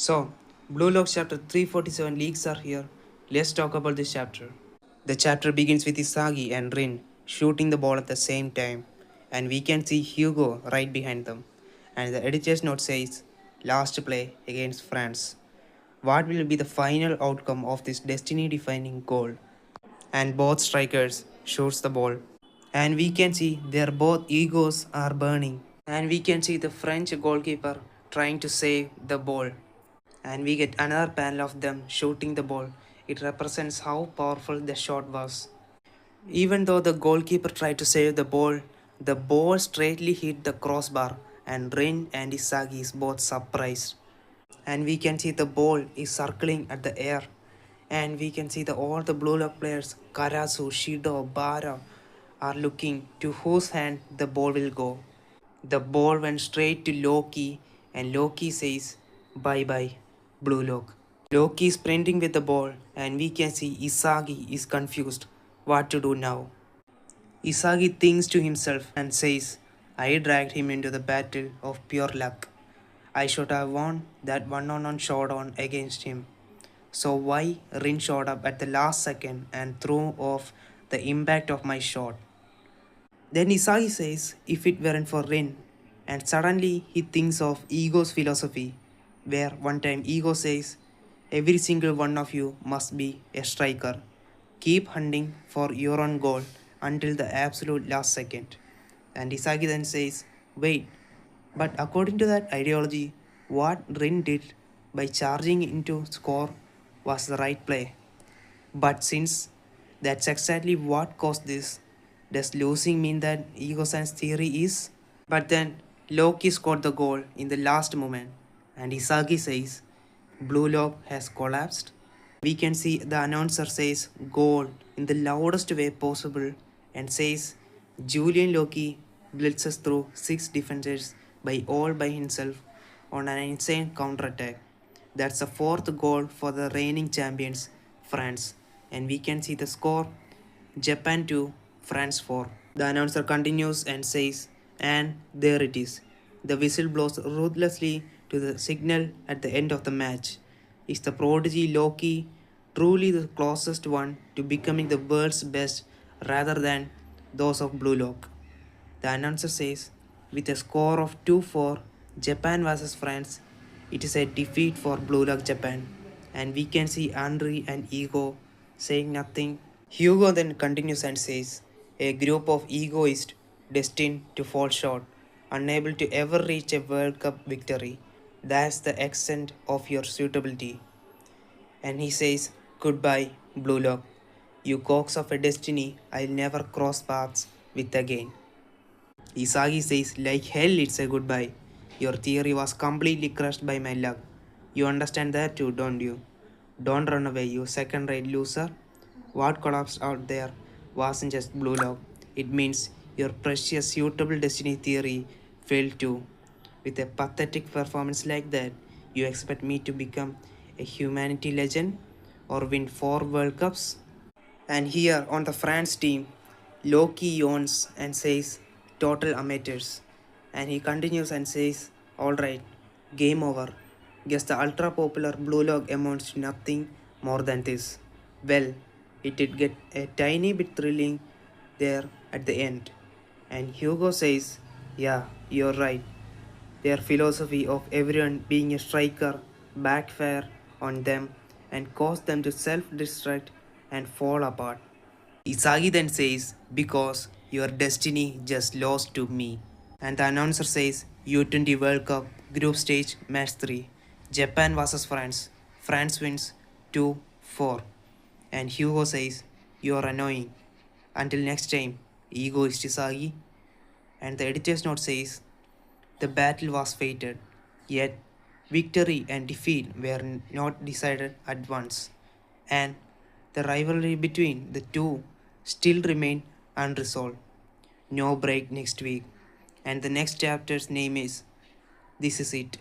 So, Blue Lock chapter 347 leaks are here. Let's talk about this chapter. The chapter begins with Isagi and Rin shooting the ball at the same time, and we can see Hugo right behind them. And the editor's note says, last play against France. What will be the final outcome of this destiny-defining goal? And both strikers shoots the ball. And we can see their both egos are burning. And we can see the French goalkeeper trying to save the ball. And we get another panel of them shooting the ball. It represents how powerful the shot was. Even though the goalkeeper tried to save the ball straightly hit the crossbar and Rin and Isagi is both surprised. And we can see the ball is circling at the air. And we can see all the Blue Lock players, Karasu, Shido, Bara, are looking to whose hand the ball will go. The ball went straight to Loki and Loki says, bye bye, Blue Lock. Loki is sprinting with the ball and we can see Isagi is confused what to do now. Isagi thinks to himself and says, I dragged him into the battle of pure luck. I should have won that one-on-one showdown against him. So why Rin showed up at the last second and threw off the impact of my shot? Then Isagi says, if it weren't for Rin, and suddenly he thinks of Ego's philosophy, where one time Ego says, every single one of you must be a striker. Keep hunting for your own goal until the absolute last second. And Isagi then says, wait, but according to that ideology, what Rin did by charging into score was the right play. But since that's exactly what caused this, does losing mean that Ego San's theory is? But then Loki scored the goal in the last moment and Isagi says Blue Lock has collapsed. We can see the announcer says goal in the loudest way possible and says Julian Loki blitzes through 6 defenders all by himself on an insane counterattack. That's the 4th goal for the reigning champions, France. And we can see the score Japan 2, France 4. The announcer continues and says, and there it is. The whistle blows ruthlessly to the signal at the end of the match. Is the prodigy Loki truly the closest one to becoming the world's best rather than those of Blue Lock? The announcer says, with a score of 2-4, Japan vs France, it is a defeat for Blue Lock Japan. And we can see Henry and Ego saying nothing. Hugo then continues and says, a group of egoists destined to fall short, unable to ever reach a World Cup victory. That's the extent of your suitability. And he says, goodbye, Blue Lock. You cogs of a destiny I'll never cross paths with again. Isagi says, like hell it's a goodbye. Your theory was completely crushed by my luck. You understand that too, don't you? Don't run away, you second-rate loser. What collapsed out there wasn't just Blue Lock. It means your precious suitable destiny theory failed too. With a pathetic performance like that, you expect me to become a humanity legend or win 4 World Cups? And here on the France team, Loki yawns and says, total amateurs. And he continues and says, alright, game over. Guess the ultra popular Blue Lock amounts to nothing more than this. Well, it did get a tiny bit thrilling there at the end. And Hugo says, yeah, you're right. Their philosophy of everyone being a striker backfire on them and caused them to self-destruct and fall apart. Isagi then says, because your destiny just lost to me. And the announcer says, U20 World Cup Group Stage Match 3. Japan vs France. France wins 2-4. And Hugo says, you're annoying. Until next time, egoist Isagi. And the editor's note says, the battle was fated, yet victory and defeat were not decided at once. And the rivalry between the two still remain unresolved. No break next week. And the next chapter's name is This Is It.